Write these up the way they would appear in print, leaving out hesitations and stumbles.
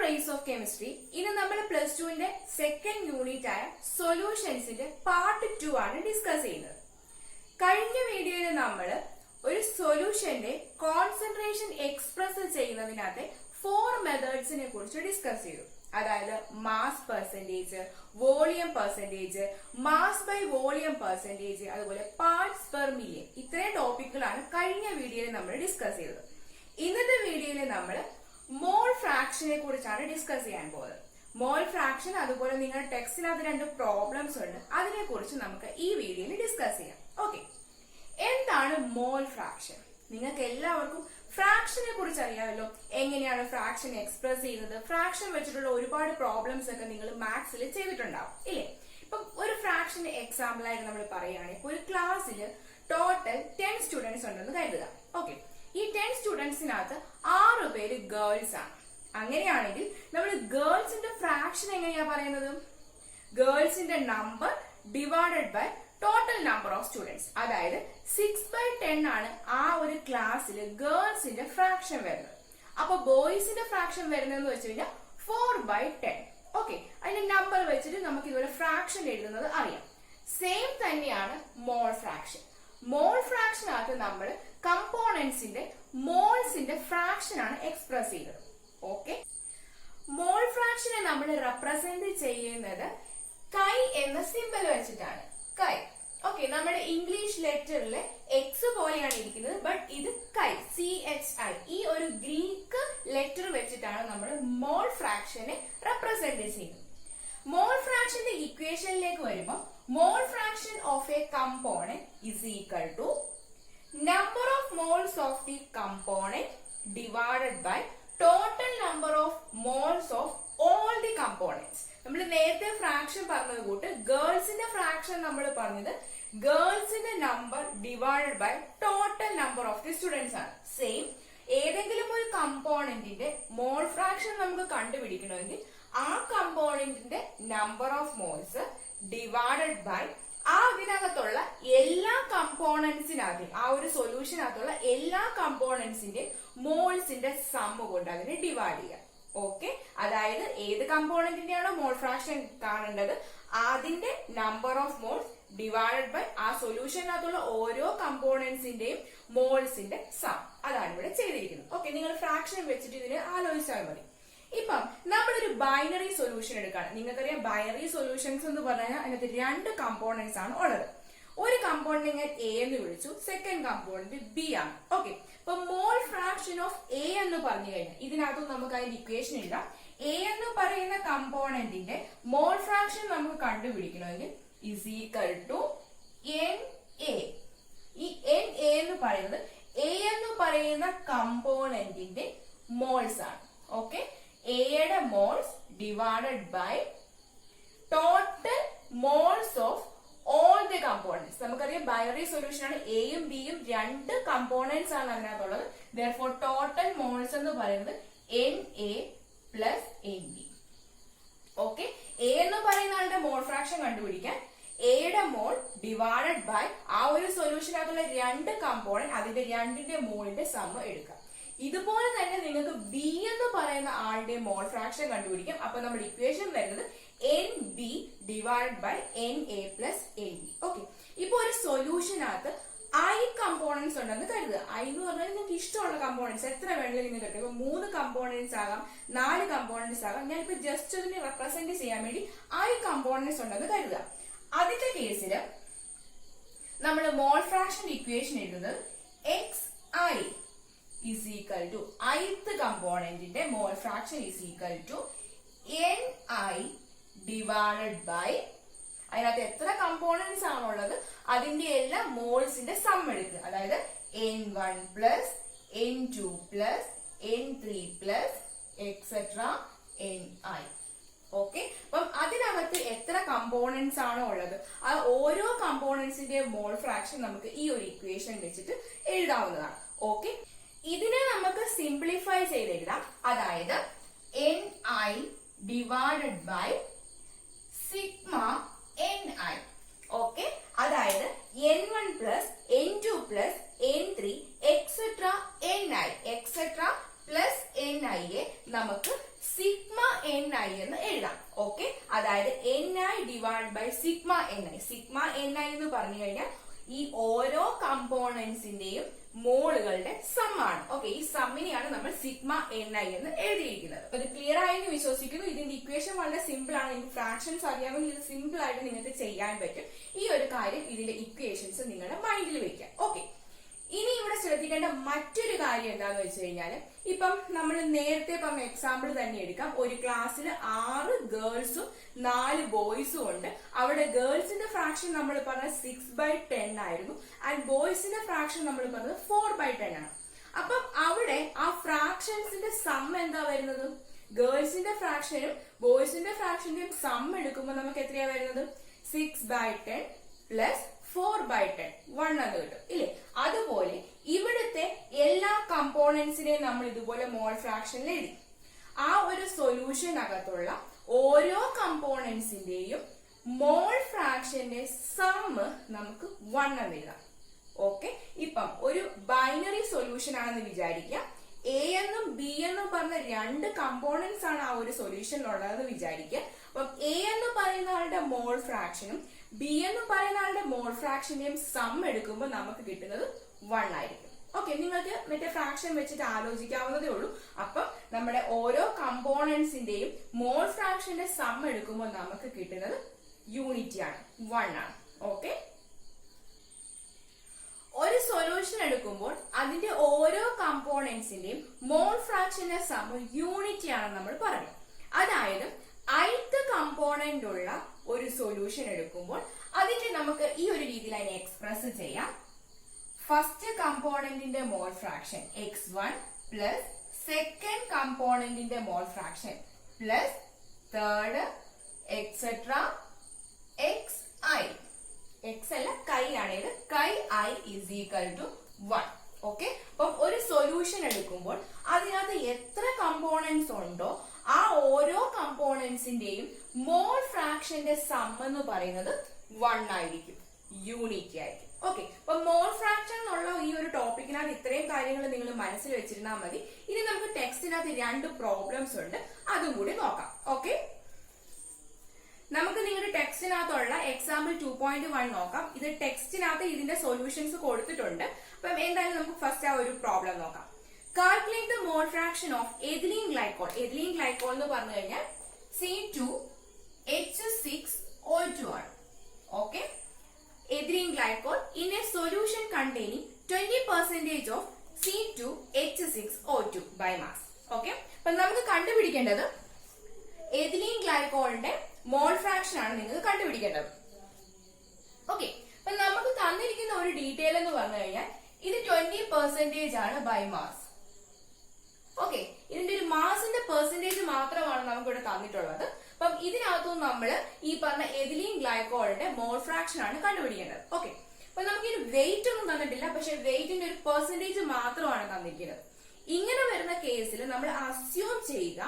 Raise of chemistry. ഇന്ന് നമ്മൾ plus ടുവിന്റെ സെക്കൻഡ് യൂണിറ്റ് ആയ സൊല്യൂഷൻസിന്റെ പാർട്ട് 2 ആണ് ഡിസ്കസ് ചെയ്യുന്നത്. കഴിഞ്ഞ വീഡിയോയിൽ നമ്മൾ ഒരു സൊല്യൂഷന്റെ കോൺസെൻട്രേഷൻ എക്സ്പ്രസ് ചെയ്യുന്നതിനകത്തെ 4 മെത്തേഡ്സിനെ കുറിച്ച് ഡിസ്കസ് ചെയ്തു. അതായത് mass percentage, volume percentage, mass by volume percentage, അതുപോലെ പാർട്സ് പെർ മില്യൺ. ഇത്രയും ടോപ്പിക്കുകളാണ് കഴിഞ്ഞ വീഡിയോയിൽ നമ്മൾ ഡിസ്കസ് ചെയ്തത്. ഇന്നത്തെ വീഡിയോയിൽ നമ്മൾ മോൾ ഫ്രാക്ഷനെ കുറിച്ചാണ് ഡിസ്കസ് ചെയ്യാൻ പോകുന്നത്. മോൾ ഫ്രാക്ഷൻ, അതുപോലെ നിങ്ങളുടെ ടെക്സ്റ്റിനകത്ത് 2 പ്രോബ്ലംസ് ഉണ്ട്, അതിനെ കുറിച്ച് നമുക്ക് ഈ വീഡിയോയിൽ ഡിസ്കസ് ചെയ്യാം. ഓക്കെ, എന്താണ് മോൾ ഫ്രാക്ഷൻ? നിങ്ങൾക്ക് എല്ലാവർക്കും ഫ്രാക്ഷനെ കുറിച്ച് അറിയാമല്ലോ. എങ്ങനെയാണ് ഫ്രാക്ഷൻ എക്സ്പ്രസ് ചെയ്യുന്നത്? ഫ്രാക്ഷൻ വെച്ചിട്ടുള്ള ഒരുപാട് പ്രോബ്ലംസ് ഒക്കെ നിങ്ങൾ മാത്സിൽ ചെയ്തിട്ടുണ്ടാവും, ഇല്ലേ? ഇപ്പം ഒരു ഫ്രാക്ഷന്റെ എക്സാമ്പിൾ ആയിട്ട് നമ്മൾ പറയുകയാണെങ്കിൽ, ഒരു ക്ലാസ്സിൽ ടോട്ടൽ 10 സ്റ്റുഡൻസ് ഉണ്ടെന്ന് കരുതുക. ഓക്കെ, ഈ 10 സ്റ്റുഡൻസിനകത്ത് 6 പേര് ഗേൾസ് ആണ്. അങ്ങനെയാണെങ്കിൽ നമ്മൾ ഗേൾസിന്റെ ഫ്രാക്ഷൻ എങ്ങനെയാ പറയുന്നത്? ഗേൾസിന്റെ number divided by total number of students. അതായത് 6/10 ആണ് ആ ഒരു ക്ലാസ്സിൽ ഗേൾസിന്റെ ഫ്രാക്ഷൻ വരുന്നത്. അപ്പൊ ബോയ്സിന്റെ ഫ്രാക്ഷൻ വരുന്നതെന്ന് വെച്ച് കഴിഞ്ഞാൽ 4/10. ഓക്കെ, അതിന്റെ നമ്പർ വെച്ചിട്ട് നമുക്ക് ഇതുപോലെ ഫ്രാക്ഷൻ എഴുതുന്നത് അറിയാം. സെയിം തന്നെയാണ് മോൾ ഫ്രാക്ഷൻ. മോൾ ഫ്രാക്ഷനകത്ത് നമ്മൾ കമ്പോണൻസിന്റെ മോൾസിന്റെ ഫ്രാക്ഷൻ ആണ് എക്സ്പ്രസ് ചെയ്തത്. ഓക്കെ, മോൾ ഫ്രാക്ഷനെ നമ്മൾ റെപ്രസെന്റ് ചെയ്യുന്നത് കൈ എന്ന സിമ്പൽ വെച്ചിട്ടാണ്. കൈ. ഓക്കെ, നമ്മുടെ ഇംഗ്ലീഷ് ലെറ്ററിലെ എക്സ് പോലെയാണ് ഇരിക്കുന്നത്, ബട്ട് ഇത് കൈ, CHI, ഈ ഒരു ഗ്രീക്ക് ലെറ്റർ വെച്ചിട്ടാണ് നമ്മൾ മോൾ ഫ്രാക്ഷനെ റെപ്രസെന്റ് ചെയ്യുന്നത്. മോൾ ഫ്രാക്ഷന്റെ ഇക്വേഷനിലേക്ക് വരുമ്പോൾ, mole fraction of a component is equal to number of moles of the component divided by total number of moles of all the components. നമ്മൾ നേരത്തെ ഫ്രാക്ഷൻ പറഞ്ഞത് കൂട്ട് ഗേൾസിന്റെ ഫ്രാക്ഷൻ നമ്മൾ പറഞ്ഞത് ഗേൾസിന്റെ number divided by total number of the students ആണ്. Same, ഏതെങ്കിലും ഒരു കമ്പോണന്റിന്റെ മോൾ ഫ്രാക്ഷൻ നമുക്ക് കണ്ടുപിടിക്കണമെങ്കിൽ ആ കമ്പോണന്റിന്റെ number of moles divided by അതിനകത്തുള്ള എല്ലാ കമ്പോണൻസിനകത്ത്, ആ ഒരു സൊല്യൂഷനകത്തുള്ള എല്ലാ കമ്പോണൻസിന്റെ മോൾസിന്റെ സമ്മ് കൊണ്ട് അതിനെ ഡിവൈഡ് ചെയ്യുക. ഓക്കെ, അതായത് ഏത് കമ്പോണന്റിന്റെയാണോ മോൾ ഫ്രാക്ഷൻ കാണേണ്ടത് അതിന്റെ number of moles divided by ആ സൊല്യൂഷനകത്തുള്ള ഓരോ കമ്പോണൻസിന്റെയും മോൾസിന്റെ സം. അതാണ് ഇവിടെ ചെയ്തിരിക്കുന്നത്. ഓക്കെ, നിങ്ങൾ ഫ്രാക്ഷൻ വെച്ചിട്ട് ഇതിനെ ആലോചിച്ചാൽ മതി. ഇപ്പം നമ്മളൊരു ബൈനറി സൊല്യൂഷൻ എടുക്കുകയാണ്. നിങ്ങൾക്കറിയാം ബൈനറി സൊല്യൂഷൻസ് എന്ന് പറഞ്ഞാൽ അതിനകത്ത് 2 കമ്പോണൻസ് ആണ് ഉള്ളത്. ഒരു കമ്പോണന്റ് ഞാൻ എ എന്ന് വിളിച്ചു, സെക്കൻഡ് കമ്പോണന്റ് ബി ആണ്. ഓക്കെ, അപ്പൊ മോൾ ഫ്രാക്ഷൻ ഓഫ് എ എന്ന് പറഞ്ഞു കഴിഞ്ഞാൽ ഇതിനകത്തും നമുക്ക് അതിന്റെ ഇക്വേഷൻ ഇല്ല. എ എന്ന് പറയുന്ന കമ്പോണന്റിന്റെ മോൾ ഫ്രാക്ഷൻ നമുക്ക് കണ്ടുപിടിക്കണമെങ്കിൽ ഇസ് ഈക്വൽ ടു NA. ഈ NA എന്ന് പറയുന്നത് എ എന്ന് പറയുന്ന കമ്പോണന്റിന്റെ മോൾസ് ആണ്. ഓക്കെ, എയുടെ moles divided by total moles of all the components. നമുക്കറിയാം ബൈനറി സൊല്യൂഷൻ ആണ്, എയും ബിയും 2 കമ്പോണൻസ് ആണ് അതിനകത്തുള്ളത്. therefore ടോട്ടൽ മോൾസ് എന്ന് പറയുന്നത് NA plus NB. Okay, A എന്ന് പറയുന്ന ആളുടെ മോൾ ഫ്രാക്ഷൻ കണ്ടുപിടിക്കാൻ എയുടെ മോൾ ഡിവൈഡഡ് ബൈ ആ ഒരു സൊല്യൂഷനകത്തുള്ള 2 കമ്പോണന്റ്, അതിന്റെ 2ന്റെ മോളിന്റെ സമ്മ് എടുക്കാം. ഇതുപോലെ തന്നെ നിങ്ങൾക്ക് ബി എന്ന് പറയുന്ന ആളുടെ മോൾ ഫ്രാക്ഷൻ കണ്ടുപിടിക്കാം. അപ്പൊ നമ്മുടെ ഇക്വേഷൻ വരുന്നത് NB divide by NA plus NB. Okay, ഇപ്പൊ ഒരു സൊല്യൂഷനകത്ത് I കമ്പോണൻസ് ഉണ്ടെന്ന് കരുതുക. I എന്ന് പറഞ്ഞാൽ നിങ്ങൾക്ക് ഇഷ്ടമുള്ള കമ്പോണൻസ് എത്ര വേണമെങ്കിലും നിങ്ങൾക്ക് കിട്ടും. ഇപ്പൊ 3 കമ്പോണൻസ് ആകാം, 4 കമ്പോണൻസ് ആകാം. ഞാനിപ്പോ ജസ്റ്റ് ഇതിനെ റെപ്രസെന്റ് ചെയ്യാൻ വേണ്ടി I കമ്പോണൻസ് ഉണ്ടെന്ന് കരുതുക. അതിന്റെ കേസിൽ നമ്മൾ മോൾ ഫ്രാക്ഷൻ ഇക്വേഷൻ എഴുതുന്നത് XI is equal to ith കമ്പോണന്റിന്റെ mole fraction is equal to NI divided by അതിനകത്ത് എത്ര കമ്പോണൻസ് ആണുള്ളത് അതിന്റെ എല്ലാ മോൾസിന്റെ സം എടുക്കുക. അതായത് N1 plus N2 plus N3 plus etcetera NI. Okay, അപ്പം അതിനകത്ത് എത്ര കമ്പോണൻസ് ആണോ ഉള്ളത് ആ ഓരോ കമ്പോണൻസിന്റെ മോൾ ഫ്രാക്ഷൻ നമുക്ക് ഈ ഒരു ഇക്വേഷൻ വെച്ചിട്ട് എഴുതാവുന്നതാണ്. ഓക്കെ, ഇതിനെ നമുക്ക് സിംപ്ലിഫൈ ചെയ്ത് എഴുതാം. അതായത് NI divided by sigma NI. Okay, അതായത് N1 plus N2 plus N3 etcetera NI etcetera plus NI നമുക്ക് സിഗ്മ NI എന്ന് എഴുതാം. ഓക്കെ, അതായത് NI divide by sigma NI. Sigma NI എന്ന് പറഞ്ഞു കഴിഞ്ഞാൽ ഈ ഓരോ കമ്പോണൻസിന്റെയും മോളുകളുടെ സം ആണ്. ഓക്കെ, ഈ സമ്മിനെയാണ് നമ്മൾ സിഗ്മ NI എന്ന് എഴുതിയിരിക്കുന്നത്. അത് ക്ലിയർ ആയെന്ന് വിശ്വസിക്കുന്നു. ഇതിന്റെ ഇക്വേഷൻ വളരെ സിമ്പിൾ ആണ്. നിങ്ങൾക്ക് ഫ്രാക്ഷൻസ് അറിയാമെങ്കിൽ ഇത് സിമ്പിൾ ആയിട്ട് നിങ്ങൾക്ക് ചെയ്യാൻ പറ്റും. ഈ ഒരു കാര്യം ഇതിന്റെ ഇക്വേഷൻസ് നിങ്ങളുടെ മൈൻഡിൽ വെക്കാം. ഓക്കെ, ഇനി ഇവിടെ ശ്രദ്ധിക്കേണ്ട മറ്റൊരു കാര്യം എന്താന്ന് വെച്ച് കഴിഞ്ഞാല്, ഇപ്പം നമ്മൾ നേരത്തെ പറഞ്ഞ എക്സാമ്പിൾ തന്നെ എടുക്കാം. ഒരു ക്ലാസ്സിൽ 6 ഗേൾസും 4 ബോയ്സും ഉണ്ട്. അവിടെ ഗേൾസിന്റെ ഫ്രാക്ഷൻ നമ്മൾ പറഞ്ഞ 6/10 ആയിരുന്നു, ആൻഡ് ബോയ്സിന്റെ ഫ്രാക്ഷൻ നമ്മൾ പറഞ്ഞത് 4/10 ആണ്. അപ്പം അവിടെ ആ ഫ്രാക്ഷൻസിന്റെ സം എന്താ വരുന്നത്? ഗേൾസിന്റെ ഫ്രാക്ഷനും ബോയ്സിന്റെ ഫ്രാക്ഷന്റെയും സം എടുക്കുമ്പോൾ നമുക്ക് എത്രയാ വരുന്നത്? 6/10 പ്ലസ് 4/10 1 എന്ന് കിട്ടും ഇല്ലേ? അതുപോലെ ഇവിടുത്തെ എല്ലാ കമ്പോണൻസിനെയും നമ്മൾ ഇതുപോലെ മോൾ ഫ്രാക്ഷനിൽ എഴുതി. ആ ഒരു സൊല്യൂഷനകത്തുള്ള ഓരോ കമ്പോണൻസിന്റെയും മോൾ ഫ്രാക്ഷന്റെ സമ്മ് നമുക്ക് 1 എന്ന് എഴുതാം. ഓക്കെ, ഇപ്പം ഒരു ബൈനറി സൊല്യൂഷൻ ആണെന്ന് വിചാരിക്കുക. എ എന്നും ബി എന്നും പറഞ്ഞ 2 കമ്പോണൻസ് ആണ് ആ ഒരു സൊല്യൂഷനിലുള്ളതെന്ന് വിചാരിക്കുക. അപ്പം എ എന്ന് പറയുന്ന ആളുടെ മോൾ ഫ്രാക്ഷനും ബി എന്ന് പറയുന്ന ആളുടെ മോൾ ഫ്രാക്ഷന്റെയും സം എടുക്കുമ്പോൾ നമുക്ക് കിട്ടുന്നത് 1 ആയിരിക്കും. ഓക്കെ, നിങ്ങൾക്ക് മറ്റേ ഫ്രാക്ഷൻ വെച്ചിട്ട് ആലോചിക്കാവുന്നതേ ഉള്ളൂ. അപ്പം നമ്മുടെ ഓരോ കമ്പോണൻസിന്റെയും മോൾ ഫ്രാക്ഷന്റെ സം എടുക്കുമ്പോൾ നമുക്ക് കിട്ടുന്നത് യൂണിറ്റി ആണ്, 1 ആണ്. ഓക്കെ, ഒരു സൊല്യൂഷൻ എടുക്കുമ്പോൾ അതിന്റെ ഓരോ കമ്പോണൻസിന്റെയും മോൾ ഫ്രാക്ഷന്റെ സം യൂണിറ്റി ആണെന്ന് നമ്മൾ പറഞ്ഞു. അതായത് ith കമ്പോണന്റ് ഉള്ള ഒരു സൊല്യൂഷൻ എടുക്കുമ്പോൾ അതിന്റെ നമുക്ക് ഈ ഒരു രീതിയിൽ അതിനെ എക്സ്പ്രസ് ചെയ്യാം. ഫസ്റ്റ് കമ്പോണന്റിന്റെ mole fraction x1 plus second കമ്പോണന്റിന്റെ mole fraction plus third etcetera xi. x അല്ല കൈ ആണ്, ഇത് കൈ i is equal to 1. Okay, അപ്പം ഒരു സൊല്യൂഷൻ എടുക്കുമ്പോൾ അതിനകത്ത് എത്ര കമ്പോണൻസ് ഉണ്ടോ ആ ഓരോ കമ്പോണൻസിന്റെയും മോൾ ഫ്രാക്ഷന്റെ സം എന്ന് പറയുന്നത് 1 ആയിരിക്കും, യൂണിറ്റി ആയിരിക്കും. ഓക്കെ, അപ്പൊ മോൾ ഫ്രാക്ഷൻ എന്നുള്ള ഈ ഒരു ടോപ്പിക്കിനകത്ത് ഇത്രയും കാര്യങ്ങൾ നിങ്ങൾ മനസ്സിൽ വെച്ചിരുന്നാൽ മതി. ഇനി നമുക്ക് ടെക്സ്റ്റിനകത്ത് 2 പ്രോബ്ലംസ് ഉണ്ട്, അതും കൂടി നോക്കാം. ഓക്കെ, നമുക്ക് നിങ്ങളുടെ ടെക്സ്റ്റിനകത്തുള്ള എക്സാമ്പിൾ 2.1 നോക്കാം. ഇത് ടെക്സ്റ്റിനകത്ത് ഇതിന്റെ സൊല്യൂഷൻസ് കൊടുത്തിട്ടുണ്ട്. അപ്പം എന്തായാലും നമുക്ക് ഫസ്റ്റ് ആ ഒരു പ്രോബ്ലം നോക്കാം. Calculate the mole fraction of ethylene glycol. Ethylene glycol എന്ന് പറഞ്ഞു കഴിഞ്ഞാൽ C2H6O2 ആണ്. Okay, ethylene glycol in a solution containing 20% of C2H6O2 by mass. Okay, അപ്പൊ നമുക്ക് കണ്ടുപിടിക്കേണ്ടത് എഥിലീൻ ഗ്ലൈക്കോളിന്റെ മോൾ ഫ്രാക്ഷൻ ആണ് നിങ്ങൾക്ക് കണ്ടുപിടിക്കേണ്ടത്. ഓക്കെ, അപ്പൊ നമുക്ക് തന്നിരിക്കുന്ന ഒരു ഡീറ്റെയിൽ എന്ന് പറഞ്ഞു കഴിഞ്ഞാൽ ഇത് 20% ആണ് ബൈ മാസ്. ഓക്കെ, ഇതിന്റെ ഒരു മാസിന്റെ പെർസെന്റേജ് മാത്രമാണ് നമുക്ക് ഇവിടെ തന്നിട്ടുള്ളത്. അപ്പം ഇതിനകത്തും നമ്മൾ ഈ പറഞ്ഞ എഥിലീൻ ഗ്ലൈക്കോളിന്റെ മോൾ ഫ്രാക്ഷൻ ആണ് കണ്ടുപിടിക്കേണ്ടത്. ഓക്കെ, അപ്പൊ നമുക്ക് ഇതിന് വെയിറ്റ് ഒന്നും തന്നിട്ടില്ല, പക്ഷെ വെയിറ്റിന്റെ ഒരു പെർസെന്റേജ് മാത്രമാണ് തന്നിരിക്കുന്നത്. ഇങ്ങനെ വരുന്ന കേസിൽ നമ്മൾ അസ്യൂം ചെയ്യുക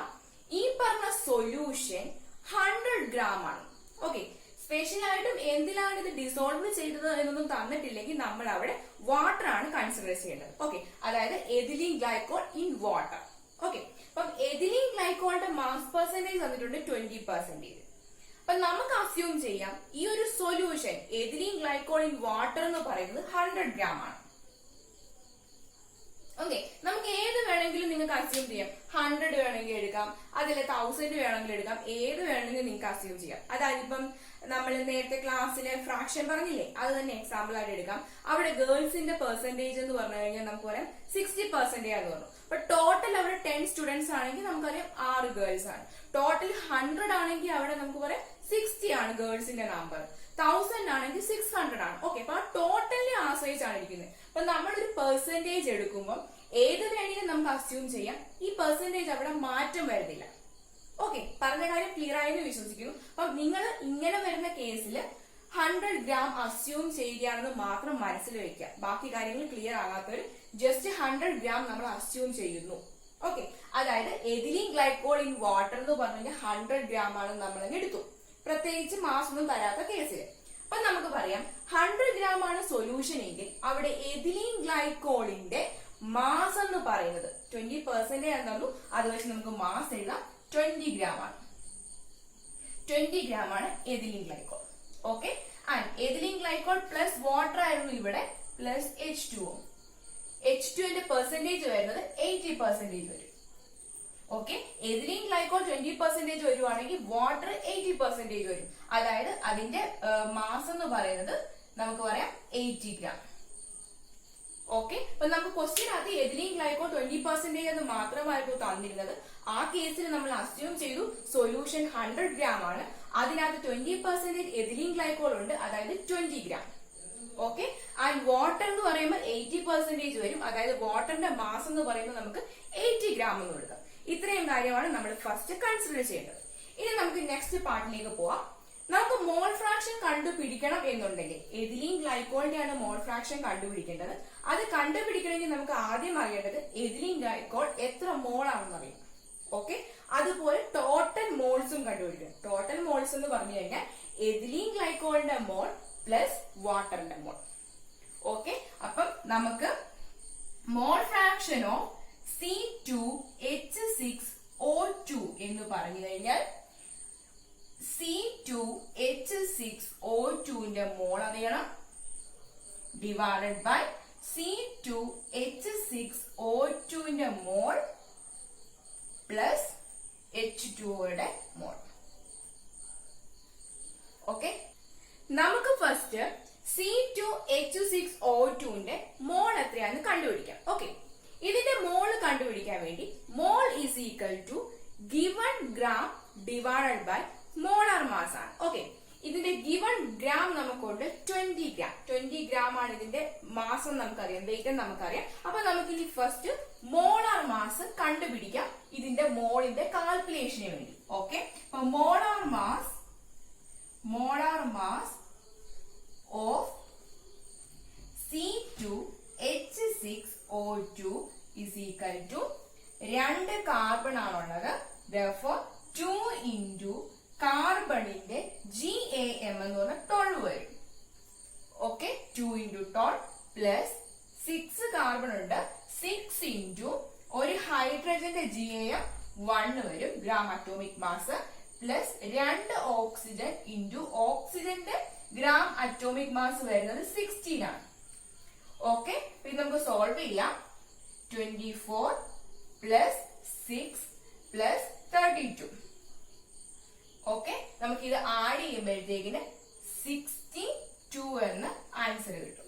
ഈ പറഞ്ഞ സൊല്യൂഷൻ 100 ഗ്രാം ആണ്. ഓക്കെ, സ്പെഷ്യൽ ആയിട്ടും എന്തിലാണ് ഇത് ഡിസോൾവ് ചെയ്തത് എന്നൊന്നും തന്നിട്ടില്ലെങ്കിൽ നമ്മൾ അവിടെ വാട്ടർ ആണ് കൺസിഡർ ചെയ്യേണ്ടത്. ഓക്കെ, അതായത് ethylene glycol in water. Okay, അപ്പം എഥിലീൻ ഗ്ലൈക്കോളിന്റെ മാസ് പെർസെന്റേജ് തന്നിട്ടുണ്ട് 20%. അപ്പൊ നമുക്ക് അസ്യൂം ചെയ്യാം ഈ ഒരു solution ethylene glycol in water എന്ന് പറയുന്നത് 100 ഗ്രാം ആണ്. ഓക്കെ, നമുക്ക് ഏത് വേണമെങ്കിലും നിങ്ങൾക്ക് അസ്യൂം ചെയ്യാം. 100 വേണമെങ്കിൽ എടുക്കാം, അതിൽ 1000 വേണമെങ്കിൽ എടുക്കാം, ഏത് വേണമെങ്കിലും നിങ്ങൾക്ക് അസ്യൂം ചെയ്യാം. അതായത് ഇപ്പം നമ്മൾ നേരത്തെ ക്ലാസ്സിലെ ഫ്രാക്ഷൻ പറഞ്ഞില്ലേ, അത് തന്നെ എക്സാമ്പിൾ ആയിട്ട് എടുക്കാം. അവിടെ ഗേൾസിന്റെ പെർസെന്റേജ് എന്ന് പറഞ്ഞു കഴിഞ്ഞാൽ നമുക്ക് പറയാം 60% ആണെന്ന് പറഞ്ഞു. അപ്പൊ ടോട്ടൽ അവിടെ 10 സ്റ്റുഡൻസ് ആണെങ്കിൽ നമുക്കറിയാം 6 ഗേൾസ് ആണ്. ടോട്ടൽ 100 ആണെങ്കിൽ അവിടെ നമുക്ക് പറയാം 60 ആണ് ഗേൾസിന്റെ നമ്പർ. 1000 ആണെങ്കിൽ 600 ആണ്. ഓക്കെ, അപ്പൊ ആ ടോട്ടലിനെ ആശ്രയിച്ചാണ് ഇരിക്കുന്നത്. അപ്പൊ നമ്മളൊരു പെർസെന്റേജ് എടുക്കുമ്പോൾ ഏത് വേണമെങ്കിലും നമുക്ക് അസ്യൂം ചെയ്യാം, ഈ പെർസെന്റേജ് അവിടെ മാറ്റം വരുന്നില്ല. ഓക്കെ, പറഞ്ഞ കാര്യം ക്ലിയർ ആയെന്ന് വിശ്വസിക്കുന്നു. അപ്പം നിങ്ങൾ ഇങ്ങനെ വരുന്ന കേസിൽ 100 ഗ്രാം അസ്യൂം ചെയ്യുകയാണെന്ന് മാത്രം മനസ്സിൽ വെക്കുക. ബാക്കി കാര്യങ്ങൾ ക്ലിയർ ആകാത്തവർ ജസ്റ്റ് 100 ഗ്രാം നമ്മൾ അസ്യൂം ചെയ്യുന്നു. ഓക്കെ, അതായത് എഥിലീൻ ഗ്ലൈക്കോൾ ഇൻ വാട്ടർ എന്ന് പറഞ്ഞു കഴിഞ്ഞാൽ 100 ഗ്രാം ആണെന്ന് നമ്മൾ എടുത്തു, പ്രത്യേകിച്ച് മാസ് ഒന്നും തരാത്ത കേസിൽ. അപ്പൊ നമുക്ക് പറയാം 100 ഗ്രാം ആണ് സൊല്യൂഷൻ എങ്കിൽ അവിടെ എഥിലീൻ ഗ്ലൈക്കോളിന്റെ മാസ് എന്ന് പറയുന്നത് 20% ആണെന്നു അത് വെച്ച് നമുക്ക് മാസ് എഴുതാം 20 gram ആണ്. 20 gram ആണ് ethylene glycol. Okay, and ethylene glycol plus water ആയിരുന്നു ഇവിടെ പ്ലസ് H2O. H2ന്റെ പെർസെന്റേജ് വരുന്നത് 80% വരും. ഓക്കെ, എഥിലീൻ ഗ്ലൈക്കോൾ 20% വരുവാണെങ്കിൽ വാട്ടർ 80% വരും. അതായത് അതിന്റെ മാസ് എന്ന് പറയുന്നത് നമുക്ക് പറയാം 80 gram. ഓക്കെ, അപ്പൊ നമുക്ക് ക്വസ്റ്റ്യൻ അത് എഥിലീൻ ഗ്ലൈക്കോൾ 20% എന്ന് മാത്രമായിരുന്നു തന്നിരുന്നത്. ആ കേസിൽ നമ്മൾ അസ്യൂം ചെയ്തു സൊല്യൂഷൻ 100 gram ആണ്, അതിനകത്ത് 20% എഥിലീൻ ഗ്ലൈക്കോൾ ഉണ്ട്, അതായത് 20 gram. ഓക്കെ, ആൻഡ് വാട്ടർ എന്ന് പറയുമ്പോൾ 80% വരും, അതായത് വാട്ടറിന്റെ മാസ് എന്ന് പറയുമ്പോൾ നമുക്ക് 80 gram എന്ന് കൊടുക്കാം. ഇത്രയും കാര്യമാണ് നമ്മൾ ഫസ്റ്റ് കൺസിഡർ ചെയ്യേണ്ടത്. ഇനി നമുക്ക് നെക്സ്റ്റ് പാർട്ടിലേക്ക് പോവാം. നമുക്ക് മോൾ ഫ്രാക്ഷൻ കണ്ടുപിടിക്കണം എന്നുണ്ടെങ്കിൽ എഥിലീൻ ഗ്ലൈക്കോളിന്റെയാണ് മോൾ ഫ്രാക്ഷൻ കണ്ടുപിടിക്കേണ്ടത്. അത് കണ്ടുപിടിക്കണമെങ്കിൽ നമുക്ക് ആദ്യം അറിയേണ്ടത് എഥിലീൻ ഗ്ലൈക്കോൾ എത്ര മോൾ ആണെന്ന് അറിയാം. ഓക്കെ, അതുപോലെ ടോട്ടൽ മോൾസും കണ്ടുപിടിക്കണം. ടോട്ടൽ മോൾസ് എന്ന് പറഞ്ഞു കഴിഞ്ഞാൽ എഥിലീൻ ഗ്ലൈക്കോളിന്റെ മോൾ പ്ലസ് വാട്ടറിന്റെ മോൾ. ഓക്കെ, അപ്പം നമുക്ക് മോൾ ഫ്രാക്ഷൻ ഓഫ് C2H6O2 എന്ന് പറഞ്ഞു കഴിഞ്ഞാൽ C2H6O2ന്റെ മോൾ അറിയണം ഡിവൈഡഡ് ബൈ C2H6O2ന്റെ മോൾ പ്ലസ് H2O യുടെ മോൾ. ഓക്കെ, നമുക്ക് ഫസ്റ്റ് C2H6O2ന്റെ മോൾ എത്രയാണെന്ന് കണ്ടുപിടിക്കാം. ഓക്കെ, ഇതിന്റെ മോൾ കണ്ടുപിടിക്കാൻ വേണ്ടി mole is equal to given gram divided by molar mass ആണ്. ഓക്കെ, ഇതിന്റെ ഗിവൺ ഗ്രാം നമുക്കുണ്ട് 20 gram. 20 gram ആണ് ഇതിന്റെ മാസം നമുക്കറിയാം, വെയിറ്റ് നമുക്കറിയാം. അപ്പൊ നമുക്ക് ഇനി ഫസ്റ്റ് മോളാർ മാസ് കണ്ടുപിടിക്കാം ഇതിന്റെ മോളിന്റെ കാൽക്കുലേഷന് വേണ്ടി. ഓക്കെ, അപ്പൊ molar mass of C2H6O2 is equal to 2 carbon ആണുള്ളത്, therefore 2 into കാർബണിന്റെ GAM എന്ന് പറഞ്ഞാൽ 12 വരും. ഓക്കെ, 2 into 12 പ്ലസ് 6 കാർബൺ ഉണ്ട്, 6 into ഒരു ഹൈഡ്രജന്റെ GAM 1 വരും gram atomic mass, plus 2 oxygen into ഓക്സിജന്റെ ഗ്രാം അറ്റോമിക് മാസ് വരുന്നത് 16 ആണ്. ഓക്കെ, ഇത് നമുക്ക് സോൾവ് ചെയ്യാം. 24 പ്ലസ് 6 പ്ലസ് 32. ഓക്കെ, നമുക്ക് ഇത് ആഡ് ചെയ്യുമ്പോഴത്തേക്കിന് 62 എന്ന് ആൻസർ കിട്ടും.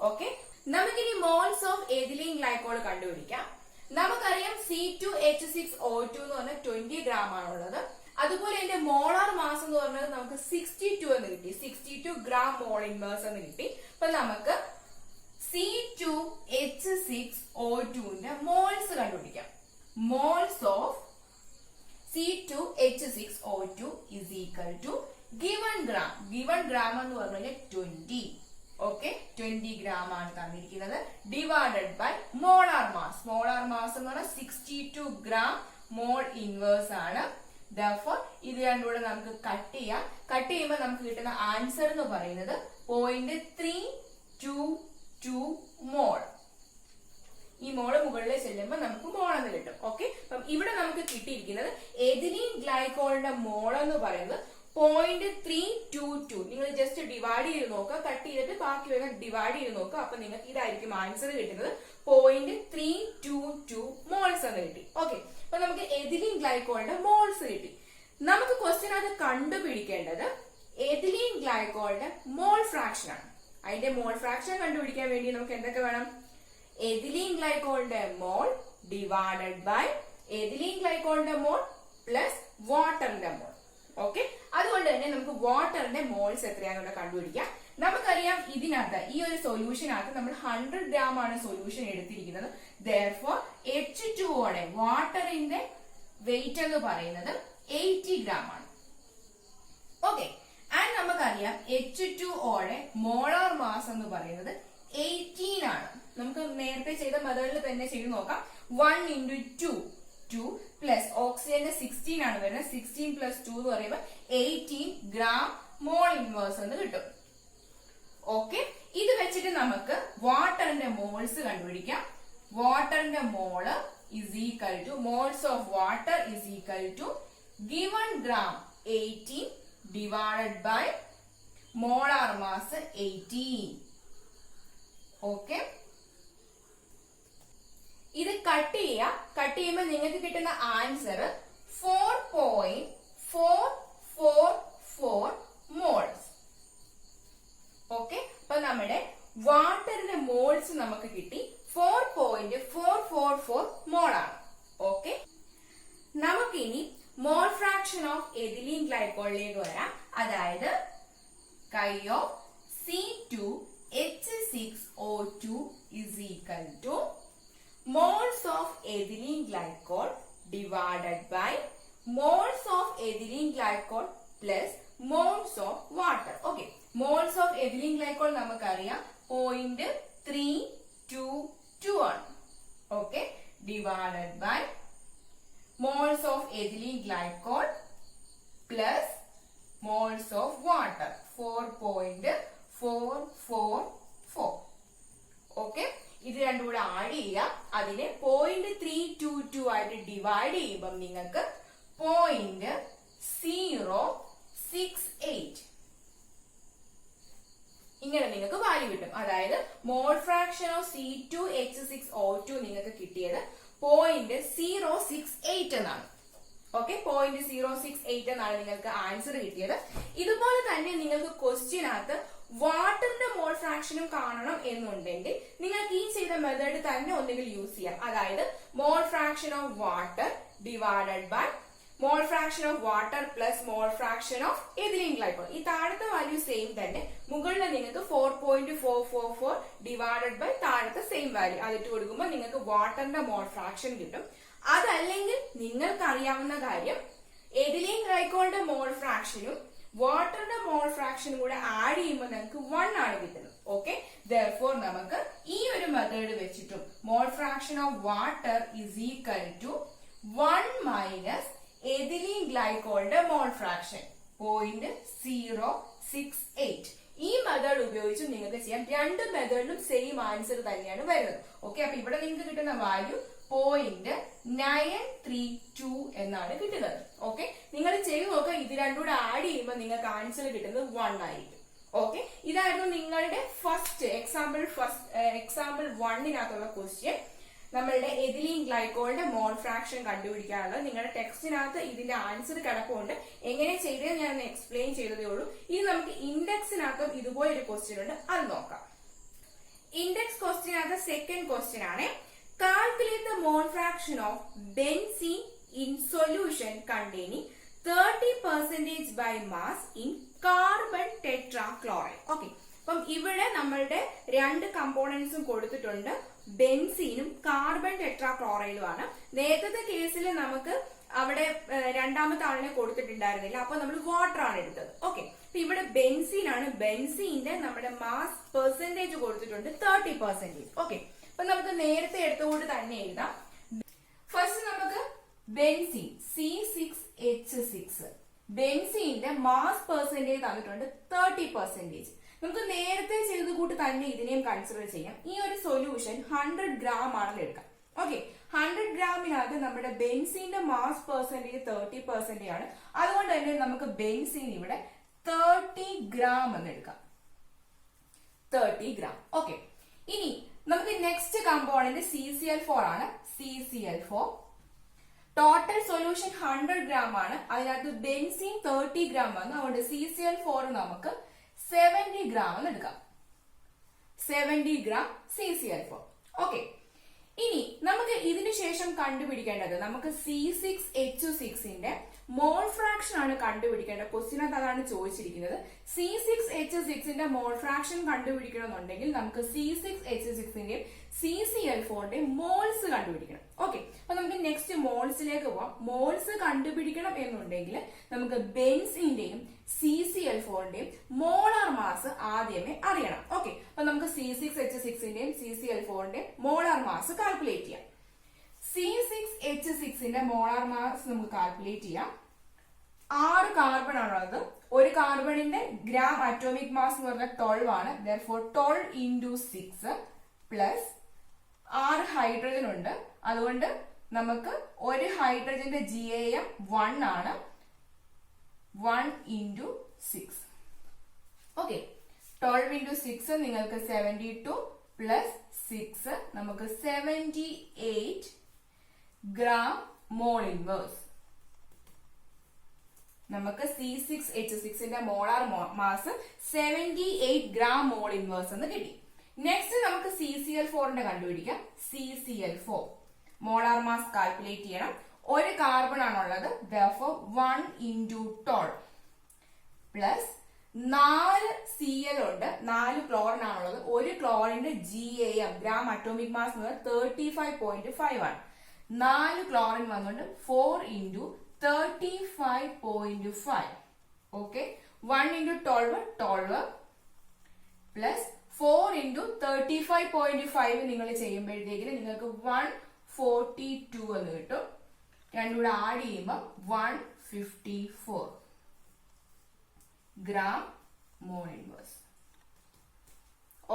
ഓക്കെ, നമുക്കിനി മോൾസ് ഓഫ് എഥിലീൻ ഗ്ലൈക്കോൾ കണ്ടുപിടിക്കാം. നമുക്കറിയാം C2H6O2 എന്ന് പറഞ്ഞാൽ 20 gram ആണുള്ളത്. അതുപോലെ എന്റെ മോളാർ മാസ് എന്ന് പറഞ്ഞത് നമുക്ക് 62 എന്ന് കിട്ടി, 62 gram മോൾ ഇൻവേഴ്സ് എന്ന് കിട്ടി. അപ്പൊ നമുക്ക് C2H6O2ന്റെ മോൾസ് കണ്ടുപിടിക്കാം. Moles of C2H6O2 is equal to given gram. Given gram എന്ന് പറഞ്ഞു കഴിഞ്ഞാൽ 20. ഓക്കെ, 20 gram ആണ് തന്നിരിക്കുന്നത്, divided by molar mass. Molar mass എന്ന് പറഞ്ഞാൽ 62 gram മോൾ ഇൻവേഴ്സ് ആണ്. therefore ഇത് രണ്ടുകൂടെ നമുക്ക് കട്ട് ചെയ്യാം. കട്ട് ചെയ്യുമ്പോൾ നമുക്ക് കിട്ടുന്ന ആൻസർ എന്ന് പറയുന്നത് 0.322 മോൾ. ഈ മോള് മുകളിൽ ചെല്ലുമ്പോൾ നമുക്ക് മോൾ എന്ന് കിട്ടും. ഓക്കെ, അപ്പം ഇവിടെ നമുക്ക് കിട്ടിയിരിക്കുന്നത് എഥിലീൻ ഗ്ലൈക്കോളിന്റെ മോൾ എന്ന് പറയുന്നത് 0.322. നിങ്ങൾ ജസ്റ്റ് ഡിവൈഡ് ചെയ്ത് നോക്കുക, കട്ട് ചെയ്തിട്ട് ബാക്കി വേഗം ഡിവൈഡ് ചെയ്ത് നോക്കുക. അപ്പൊ നിങ്ങൾക്ക് ഇതായിരിക്കും ആൻസർ കിട്ടുന്നത് 0.322 മോൾസ് എന്ന് കിട്ടി. ഓക്കെ, അപ്പൊ നമുക്ക് എഥിലീൻ ഗ്ലൈക്കോളിന്റെ മോൾസ് കിട്ടി. നമുക്ക് ക്വസ്റ്റ്യൻ അത് കണ്ടുപിടിക്കേണ്ടത് എഥിലീൻ ഗ്ലൈക്കോളിന്റെ മോൾ ഫ്രാക്ഷൻ ആണ്. അതിന്റെ മോൾ ഫ്രാക്ഷൻ കണ്ടുപിടിക്കാൻ വേണ്ടി നമുക്ക് എന്തൊക്കെ വേണം? എഥിലീൻ ഗ്ലൈക്കോളിന്റെ മോൾ ഡിവൈഡഡ് ബൈ എഥിലീൻ ഗ്ലൈക്കോളിന്റെ മോൾ പ്ലസ് വാട്ടറിന്റെ മോൾ. ഓക്കെ, അതുകൊണ്ട് തന്നെ നമുക്ക് വാട്ടറിന്റെ മോൾസ് എത്രയാണെന്ന് കണ്ടുപിടിക്കാം. നമുക്കറിയാം ഇതിനകത്ത് ഈ ഒരു സൊല്യൂഷനകത്ത് നമ്മൾ 100 gram ആണ് സൊല്യൂഷൻ എടുത്തിരിക്കുന്നത്. therefore H2O വാട്ടറിന്റെ വെയിറ്റ് എന്ന് പറയുന്നത് 80 gram ആണ്. ഓക്കെ, ആൻഡ് നമുക്കറിയാം H2O മോളാർ മാസ് എന്ന് പറയുന്നത് 18 ആണ്. നമുക്ക് നേരത്തെ ചെയ്ത മെത്തേഡിൽ തന്നെ ചെയ്ത് നോക്കാം. 1 into 2 പ്ലസ് ഓക്സിജന്റെ 16 ആണ് വരുന്നത്. 16 പ്ലസ് 2 എന്ന് പറയുമ്പോൾ 18 gram മോൾ ഇൻവേഴ്സ് എന്ന് കിട്ടും. ഓക്കെ, ഇത് വെച്ചിട്ട് നമുക്ക് വാട്ടറിന്റെ മോൾസ് കണ്ടുപിടിക്കാം. വാട്ടറിന്റെ മോള് is equal to moles of water is equal to given gram 18 divided by molar mass 18. Okay. ഇത് കട്ട് ചെയ്യുമ്പോൾ നിങ്ങൾക്ക് കിട്ടുന്ന ആൻസർ 4.444 മോൾസ്. ഓക്കെ, അപ്പൊ നമ്മുടെ വാട്ടറിന്റെ മോൾസ് നമുക്ക് കിട്ടി 4.444 മോളാണ്. ഓക്കെ, നമുക്കിനി മോൾ ഫ്രാക്ഷൻ ഓഫ് എഥിലീൻ ഗ്ലൈക്കോളിലേക്ക് വരാം. അതായത് C2H6O2 is equal to moles of ethylene glycol divided by moles of ethylene glycol plus moles of water. Okay, moles of ethylene glycol നമുക്കറിയാം 0.322 ആണ്. Okay, divided by moles of ethylene glycol plus moles of water 4.444. Okay, ഇത് രണ്ടും കൂടെ add ചെയ്യുക. അതിനെ 0.322 ആയിട്ട് divide ചെയ്യുമ്പോൾ നിങ്ങൾക്ക് 0.068 ഇങ്ങനെ നിങ്ങൾക്ക് വാല്യൂ കിട്ടും. അതായത് മോൾ ഫ്രാക്ഷൻ ഓഫ് C2H6O2 നിങ്ങൾക്ക് കിട്ടിയത് 0.068 എന്നാണ്. ഓക്കെ, 0.068 എന്നാണ് നിങ്ങൾക്ക് ആൻസർ കിട്ടിയത്. ഇതുപോലെ തന്നെ നിങ്ങൾക്ക് ക്വസ്റ്റ്യനകത്ത് വാട്ടറിന്റെ മോൾ ഫ്രാക്ഷനും കാണണം എന്നുണ്ടെങ്കിൽ നിങ്ങൾക്ക് ഈ ചെയ്ത മെത്തേഡ് തന്നെ ഒന്നുകിൽ യൂസ് ചെയ്യാം. അതായത് mole fraction of water divided by mole fraction of water plus mole fraction of ethylene glycol. ഈ താഴത്തെ വാല്യൂ സെയിം തന്നെ, മുകളിൽ നിങ്ങൾക്ക് 4.444 ഡിവൈഡഡ് ബൈ താഴത്തെ സെയിം വാല്യൂ അതിട്ട് കൊടുക്കുമ്പോൾ നിങ്ങൾക്ക് വാട്ടറിന്റെ മോൾ ഫ്രാക്ഷൻ കിട്ടും. അതല്ലെങ്കിൽ നിങ്ങൾക്ക് അറിയാവുന്ന കാര്യം എഥിലീൻ ഗ്ലൈക്കോളിന്റെ മോൾ ഫ്രാക്ഷനും വാട്ടറിന്റെ മോൾ ഫ്രാക്ഷനും കൂടെ ആഡ് ചെയ്യുമ്പോൾ നമുക്ക് 1 ആണ് കിട്ടുന്നത്. ഓക്കെ, therefore നമുക്ക് ഈ ഒരു മെത്തേഡ് വെച്ചിട്ടും mole fraction of water is equal to 1 minus ethylene ഗ്ലൈക്കോളിന്റെ മോൾ ഫ്രാക്ഷൻ 0.068. ഈ മെത്തേഡ് ഉപയോഗിച്ച് നിങ്ങൾക്ക് ചെയ്യാം. രണ്ട് മെത്തേഡിലും സെയിം ആൻസർ തന്നെയാണ് വരുന്നത്. ഓക്കെ, അപ്പൊ ഇവിടെ നിങ്ങൾക്ക് കിട്ടുന്ന വാല്യൂ 0.932 എന്നാണ് കിട്ടുന്നത്. ഓക്കെ, നിങ്ങൾ ചെയ്ത് നോക്കുക. ഇത് രണ്ടും കൂടെ ആഡ് ചെയ്യുമ്പോൾ നിങ്ങൾക്ക് ആൻസർ കിട്ടുന്നത് 1 ആയിരിക്കും. ഓക്കെ, ഇതായിരുന്നു നിങ്ങളുടെ ഫസ്റ്റ് എക്സാമ്പിൾ 1-നകത്തുള്ള ക്വസ്റ്റ്യൻ. നമ്മളുടെ എഥിലീൻ ഗ്ലൈക്കോളിന്റെ മോൾ ഫ്രാക്ഷൻ കണ്ടുപിടിക്കാനുള്ളത് നിങ്ങളുടെ ടെക്സ്റ്റിനകത്ത് ഇതിന്റെ ആൻസർ കിടപ്പുണ്ട്. എങ്ങനെ ചെയ്തത് ഞാൻ എക്സ്പ്ലെയിൻ ചെയ്തതേ ഉള്ളൂ. ഇനി നമുക്ക് ഇൻഡെക്സിനകത്തും ഇതുപോലെ ഒരു ക്വസ്റ്റ്യൻ ഉണ്ട്, അത് നോക്കാം. ഇൻഡെക്സ് ക്വസ്റ്റ്യനകത്ത് സെക്കൻഡ് ക്വസ്റ്റ്യൻ ആണ്. Calculate the mole fraction of benzene in solution containing 30% by mass in carbon tetrachloride. Okay, അപ്പം ഇവിടെ നമ്മളുടെ രണ്ട് കമ്പോണൻസും കൊടുത്തിട്ടുണ്ട്, ബെൻസീനും കാർബൺ ടെട്രാക്ലോറൈഡും ആണ്. നേരത്തെ കേസിൽ നമുക്ക് അവിടെ രണ്ടാമത്തെ ആളിനെ കൊടുത്തിട്ടുണ്ടായിരുന്നില്ല, അപ്പൊ നമ്മൾ വാട്ടർ ആണ് എടുത്തത്. ഓക്കെ, അപ്പൊ ഇവിടെ ബെൻസീൻ ആണ്. ബെൻസീന്റെ നമ്മുടെ മാസ് പെർസെന്റേജ് കൊടുത്തിട്ടുണ്ട് 30%. ഓക്കെ, അപ്പൊ നമുക്ക് നേരത്തെ എടുത്തുകൊണ്ട് തന്നെ എഴുതാം. ഫസ്റ്റ് നമുക്ക് ബെൻസീൻ C6H6, ബെൻസീന്റെ മാസ് പെർസെന്റേജ് തന്നിട്ടുണ്ട് 30%. നമുക്ക് നേരത്തെ ചെയ്ത് കൂട്ടി തന്നെ ഇതിനെയും കൺസിഡർ ചെയ്യാം. ഈ ഒരു സൊല്യൂഷൻ 100 ഗ്രാം ആണെന്ന് എടുക്കാം. ഓക്കെ, 100 ഗ്രാമിനകത്ത് നമ്മുടെ ബെൻസീന്റെ മാസ് പെർസെന്റേജ് 30% ആണ്. അതുകൊണ്ട് തന്നെ നമുക്ക് ബെൻസീൻ ഇവിടെ 30 ഗ്രാം എന്ന് എടുക്കാം. 30 ഗ്രാം. ഓക്കെ, ഇനി നമുക്ക് നെക്സ്റ്റ് കമ്പോണന്റ് CCl4 ആണ്. CCl4 ടോട്ടൽ സൊല്യൂഷൻ 100 ഗ്രാം ആണ്. അതിനകത്ത് ബെൻസീൻ 30 ഗ്രാം വന്നു. അതുകൊണ്ട് CCl4 നമുക്ക് 70 ഗ്രാം എന്ന് എടുക്കാം. 70 ഗ്രാം CCl4. ഓക്കെ, ഇനി നമുക്ക് ഇതിനു ശേഷം കണ്ടുപിടിക്കേണ്ടത് നമുക്ക് C6H6ന്റെ മോൾ ഫ്രാക്ഷൻ ആണ് കണ്ടുപിടിക്കേണ്ടത്. ക്വസ്റ്റ്യനകത്ത് അതാണ് ചോദിച്ചിരിക്കുന്നത്. C6H6ന്റെ മോൾ ഫ്രാക്ഷൻ കണ്ടുപിടിക്കണമെന്നുണ്ടെങ്കിൽ നമുക്ക് C6H6ന്റെയും CCl4ന്റെയും മോൾസ് കണ്ടുപിടിക്കണം. ഓക്കെ, അപ്പൊ നമുക്ക് നെക്സ്റ്റ് മോൾസിലേക്ക് പോവാം. മോൾസ് കണ്ടുപിടിക്കണം എന്നുണ്ടെങ്കിൽ നമുക്ക് ബെൻസീന്റെയും CCl4ന്റെയും മോളാർ മാസ് ആദ്യമേ അറിയണം. ഓക്കെ, അപ്പൊ നമുക്ക് C6H6ന്റെയും CCl4ന്റെയും മോളാർ മാസ് കാൽക്കുലേറ്റ് ചെയ്യാം. C6H6ന്റെ മോളാർ മാസ് നമുക്ക് കാൽക്കുലേറ്റ് ചെയ്യാം. 6 കാർബൺ ആണുള്ളത്. ഒരു കാർബണിന്റെ ഗ്രാം അറ്റോമിക് മാസ് എന്ന് പറഞ്ഞാൽ 12 ആണ്. therefore 12 into 6 plus 6 ഹൈഡ്രജൻ ഉണ്ട്. അതുകൊണ്ട് നമുക്ക് ഒരു ഹൈഡ്രജന്റെ GAM 1 ആണ്. 1 into 6. ഓക്കെ, 12 into 6 നിങ്ങൾക്ക് 72 plus 6 നമുക്ക് 78 gram mole inverse. നമുക്ക് C6H6 ന്റെ molar mass 78 gram mole inverse എന്ന് കിട്ടി. നെക്സ്റ്റ് നമുക്ക് CCl4 ന്റെ കണ്ടുപിടിക്കാം. CCl4 മോളാർ മാസ് കാൽക്കുലേറ്റ് ചെയ്യണം. ഒരു കാർബൺ ആണുള്ളത്. therefore 1 into 12 പ്ലസ് 4 Cl ഉണ്ട്, 4 ക്ലോറിൻ ആണുള്ളത്. ഒരു ക്ലോറിന്റെ GAM ഗ്രാം അറ്റോമിക് മാസ് 35.5 ആണ്. 4 ക്ലോറിൻ വന്നുകൊണ്ട് 4 into 35.5. Okay, 1 into 12 12 plus 4 into 35.5 നിങ്ങൾ ചെയ്യുമ്പോഴത്തേക്കിന് നിങ്ങൾക്ക് 142 എന്ന് കിട്ടും. രണ്ടും കൂടെ ആഡ് ചെയ്യുമ്പോൾ 154 gram mole inverse.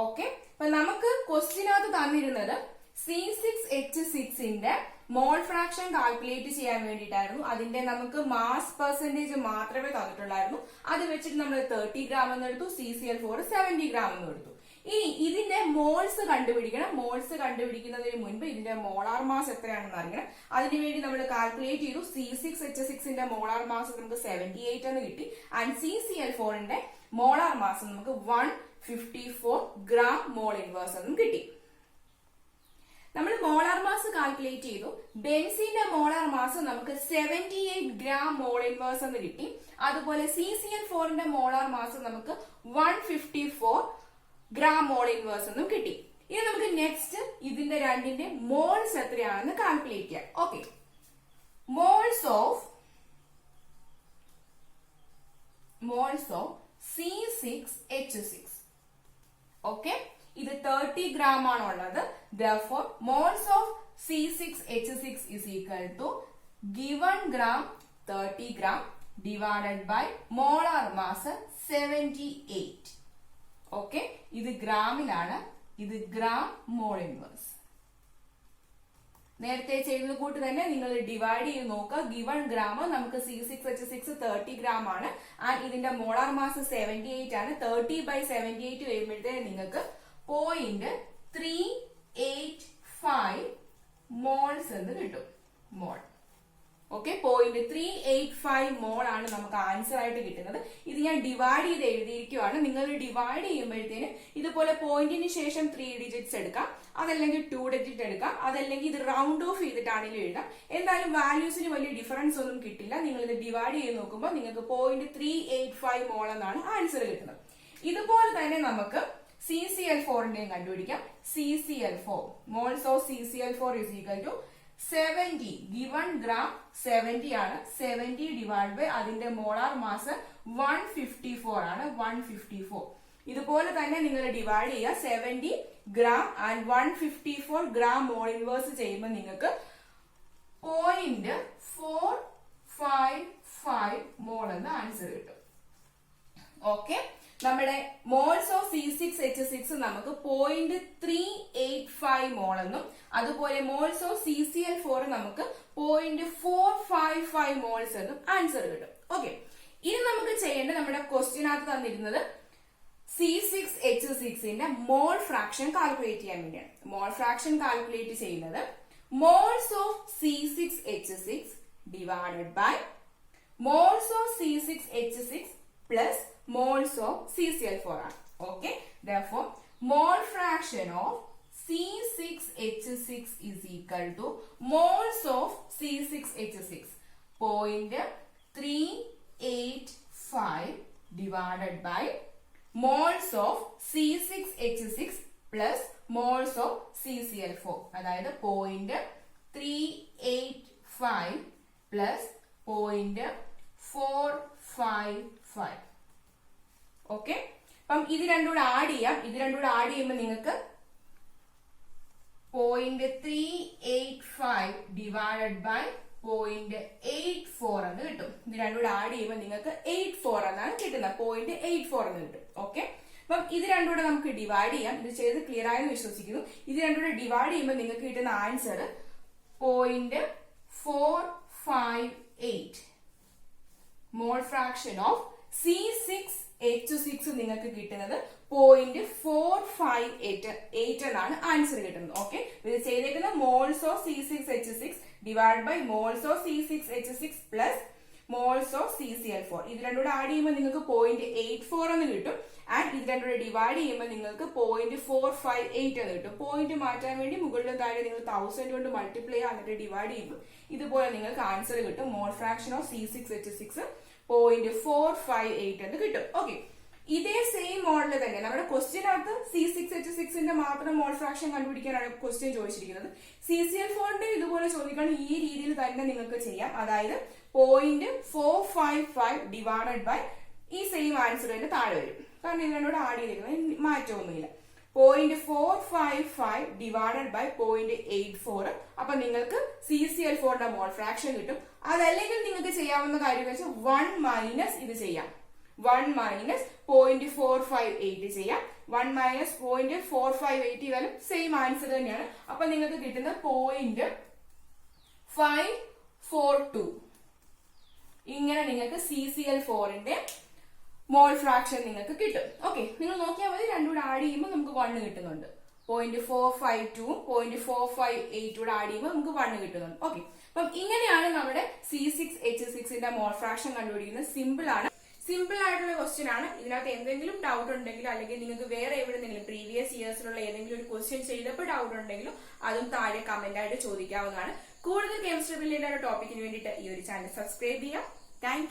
ഓക്കെ, അപ്പൊ നമുക്ക് ക്വസ്റ്റ്യനകത്ത് തന്നിരുന്നത് C6H6 ന്റെ മോൾ ഫ്രാക്ഷൻ കാൽക്കുലേറ്റ് ചെയ്യാൻ വേണ്ടിയിട്ടായിരുന്നു. അതിന്റെ നമുക്ക് മാസ് പെർസെന്റേജ് മാത്രമേ തന്നിട്ടുള്ളായിരുന്നു. അത് വെച്ചിട്ട് നമ്മൾ 30 gram എന്ന് എടുത്തു. CCl4 70 gram എന്ന് എടുത്തു. ഇനി ഇതിന്റെ മോൾസ് കണ്ടുപിടിക്കണം. മോൾസ് കണ്ടുപിടിക്കുന്നതിന് മുൻപ് ഇതിന്റെ മോളാർ മാസ് എത്രയാണെന്ന് അറിയണം. അതിനുവേണ്ടി നമ്മൾ കാൽക്കുലേറ്റ് ചെയ്തു. C6H6 ന്റെ മോളാർ മാസ് നമുക്ക് 78 എന്ന് കിട്ടി. ആൻഡ് CCl4 ന്റെ മോളാർ മാസ് നമുക്ക് 154 gram mole inverse എന്നും കിട്ടി. നമ്മൾ മോളാർ മാസ് കാൽക്കുലേറ്റ് ചെയ്തു. ബെൻസീന്റെ മോളാർ മാസ് നമുക്ക് 78 gram mole inverse എന്ന് കിട്ടി. അതുപോലെ CCl4 ന്റെ മോളാർ മാസ് നമുക്ക് 154 gram mole inverse എന്നും കിട്ടി. ഇനി നമുക്ക് നെക്സ്റ്റ് ഇതിന്റെ രണ്ടിന്റെ മോൾസ് എത്രയാണെന്ന് കാൽക്കുലേറ്റ് ചെയ്യാം. Okay, moles of C6H6. Okay, ഇത് 30 gram ആണ് ഉള്ളത്. therefore moles of C6H6 is equal to given gram 30 gram divided by molar mass 78. Okay, ഇത് ഗ്രാമിലാണ്. ഇത് ഗ്രാം മോൾ ഇൻവേഴ്സ്. നേരത്തെ ചെയ്തത് കൂട്ട് തന്നെ നിങ്ങൾ ഡിവൈഡ് ചെയ്ത് നോക്കുക. ഗിവൺ ഗ്രാം നമുക്ക് C6H6 30 gram ആണ്. ആൻഡ് ഇതിന്റെ മോളാർ മാസ് 78 ആണ്. 30/78 വരുമ്പോഴത്തേക്ക് നിങ്ങൾക്ക് 0.385 മോൾസ് എന്ന് കിട്ടും. മോൾ. ഓക്കെ, 0.385 മോൾ ആണ് നമുക്ക് ആൻസർ ആയിട്ട് കിട്ടുന്നത്. ഇത് ഞാൻ ഡിവൈഡ് ചെയ്ത് എഴുതിയിരിക്കുവാണ്. നിങ്ങൾ ഡിവൈഡ് ചെയ്യുമ്പോഴത്തേന് ഇതുപോലെ പോയിന്റിന് ശേഷം 3 ഡിജിറ്റ്സ് എടുക്കാം, അതല്ലെങ്കിൽ 2 ഡിജിറ്റ് എടുക്കാം, അതല്ലെങ്കിൽ ഇത് റൗണ്ട് ഓഫ് ചെയ്തിട്ടാണെങ്കിലും എഴുതാം. എന്തായാലും വാല്യൂസിന് വലിയ ഡിഫറൻസ് ഒന്നും കിട്ടില്ല. നിങ്ങൾ ഇത് ഡിവൈഡ് ചെയ്ത് നോക്കുമ്പോൾ നിങ്ങൾക്ക് 0.385 മോൾ എന്നാണ് ആൻസർ കിട്ടുന്നത്. ഇതുപോലെ തന്നെ നമുക്ക് CCl4 ന്റെയും കണ്ടുപിടിക്കാം. CCl4 moles of CCl4 is equal to 70. Given gram 70 ആണ്. 70 ഡിവൈഡ് ബൈ അതിന്റെ മോളാർ മാസ് 154 ആണ്. 154 ഇതുപോലെ തന്നെ നിങ്ങൾ ഡിവൈഡ് ചെയ്യുക. 70 gram and 154 gram mole inverse ചെയ്യുമ്പോൾ നിങ്ങൾക്ക് 0.455 മോൾ എന്ന ആൻസർ കിട്ടും. ഓക്കെ, നമ്മുടെ മോൾസ് ഓഫ് C6H6 നമുക്ക് 0.385 മോൾ എന്നും അതുപോലെ മോൾസ് ഓഫ് CCl4 നമുക്ക് 0.455 മോൾസ് എന്നും ആൻസർ കിട്ടും. ഓക്കെ, ഇനി നമുക്ക് ചെയ്യേണ്ടത് നമ്മുടെ ക്വസ്റ്റ്യനകത്ത് തന്നിരുന്നത് C6H6 ന്റെ മോൾ ഫ്രാക്ഷൻ കാൽക്കുലേറ്റ് ചെയ്യാൻ വേണ്ടിയാണ്. മോൾ ഫ്രാക്ഷൻ കാൽക്കുലേറ്റ് ചെയ്യുന്നത് moles of C6H6 divided by moles of C6H6 plus moles of CCl4 ആണ്. Okay, therefore mole fraction of C6H6 is equal to moles of C6H6 0.385 divided by moles of C6H6 plus moles of CCl4. അതായത് 0.385 plus 0.455. Okay, അപ്പം ഇത് രണ്ടും കൂടെ add ചെയ്യാം. ഇത് രണ്ടും കൂടെ ആഡ് ചെയ്യുമ്പോൾ നിങ്ങൾക്ക് 0.385 ഡിവൈഡഡ് ബൈ 0.84 എന്ന് കിട്ടും. ഇത് രണ്ടും കൂടെ ആഡ് ചെയ്യുമ്പോൾ നിങ്ങൾക്ക് 84 എന്നാണ് കിട്ടുന്നത്. 0.84 എന്ന് കിട്ടും. ഓക്കെ, അപ്പം ഇത് രണ്ടും കൂടെ നമുക്ക് ഡിവൈഡ് ചെയ്യാം. ഇത് ചെയ്ത് ക്ലിയർ ആയെന്ന് വിശ്വസിക്കുന്നു. ഇത് രണ്ടും കൂടെ ഡിവൈഡ് ചെയ്യുമ്പോൾ നിങ്ങൾക്ക് കിട്ടുന്ന answer 0.458 mall fraction of C6H6 നിങ്ങൾക്ക് കിട്ടുന്നത് 0.458 എന്നാണ് ആൻസർ കിട്ടുന്നത്. ഓക്കെ, ഇത് ചെയ്തേക്കുന്ന moles of C6H6 divide by moles of C6H6 plus moles of CCl4. ഇത് രണ്ടും കൂടെ ആഡ് ചെയ്യുമ്പോൾ നിങ്ങൾക്ക് 0.84 എന്ന് കിട്ടും. ആൻഡ് ഇത് രണ്ടും കൂടെ ഡിവൈഡ് ചെയ്യുമ്പോൾ നിങ്ങൾക്ക് 0.458 എന്ന് കിട്ടും. പോയിന്റ് മാറ്റാൻ വേണ്ടി മുകളിലും താഴെ നിങ്ങൾ 1000 കൊണ്ട് മൾട്ടിപ്ലൈ എന്നിട്ട് ഡിവൈഡ് ചെയ്യുമ്പോൾ ഇതുപോലെ നിങ്ങൾക്ക് ആൻസർ കിട്ടും. മോൾ ഫ്രാക്ഷൻ ഓഫ് C6H6 0.458 എന്ന് കിട്ടും. ഓക്കെ, ഇതേ സെയിം മോഡൽ തന്നെ നമ്മുടെ ക്വസ്റ്റ്യനകത്ത് C6H6 മാത്രം മോൾ ഫ്രാക്ഷൻ കണ്ടുപിടിക്കാനാണ് ക്വസ്റ്റ്യൻ ചോദിച്ചിരിക്കുന്നത്. CCl4 ഇതുപോലെ ചോദിക്കണം. ഈ രീതിയിൽ തന്നെ നിങ്ങൾക്ക് ചെയ്യാം. അതായത് 0.455 ഡിവൈഡഡ് ബൈ ഈ സെയിം ആൻസർ തന്നെ താഴെ വരും. കാരണം ഇതിനോട് ആഡ് ചെയ്തിരിക്കുന്നത് മാറ്റമൊന്നുമില്ല. 0.455 ഡിവൈഡഡ് ബൈ 0.84. അപ്പൊ നിങ്ങൾക്ക് CCl4 മോൾ ഫ്രാക്ഷൻ കിട്ടും. അതല്ലെങ്കിൽ നിങ്ങൾക്ക് ചെയ്യാവുന്ന കാര്യം വെച്ചാൽ 1 മൈനസ് ഇത് ചെയ്യാം. 1 മൈനസ് 0.458 ചെയ്യാം. 1 മൈനസ് 0.458 ചെയ്താലും സെയിം ആൻസർ തന്നെയാണ്. അപ്പൊ നിങ്ങൾക്ക് കിട്ടുന്നത് 0.542. ഇങ്ങനെ നിങ്ങൾക്ക് CCl4 മോൾ ഫ്രാക്ഷൻ നിങ്ങൾക്ക് കിട്ടും. ഓക്കെ, നിങ്ങൾ നോക്കിയാൽ മതി. രണ്ടും കൂടെ ആഡ് ചെയ്യുമ്പോൾ നമുക്ക് 1 കിട്ടുന്നുണ്ട്. 0.452 0.458 കൂടെ ആഡ് ചെയ്യുമ്പോൾ നമുക്ക് 1 കിട്ടുന്നുണ്ട്. ഓക്കെ, അപ്പം ഇങ്ങനെയാണ് നമ്മുടെ C6H6 മോൾ ഫ്രാക്ഷൻ കണ്ടുപിടിക്കുന്നത്. സിമ്പിൾ ആയിട്ടുള്ള ക്വസ്റ്റ്യൻ ആണ്. ഇതിനകത്ത് എന്തെങ്കിലും ഡൗട്ട് ഉണ്ടെങ്കിലും അല്ലെങ്കിൽ നിങ്ങൾക്ക് വേറെ എവിടെയെങ്കിലും പ്രീവിയസ് ഇയേഴ്സിലുള്ള ഏതെങ്കിലും ഒരു ക്വസ്റ്റ്യൻ ചെയ്തപ്പോൾ ഡൗട്ട് ഉണ്ടെങ്കിലും അതും താഴെ കമന്റ് ആയിട്ട് ചോദിക്കാവുന്നതാണ്. കൂടുതൽ കെമിസ്ട്രി റിലേറ്റഡ് ടോപ്പിക്കിന് വേണ്ടിയിട്ട് ഈ ഒരു ചാനൽ സബ്സ്ക്രൈബ് ചെയ്യാം. താങ്ക്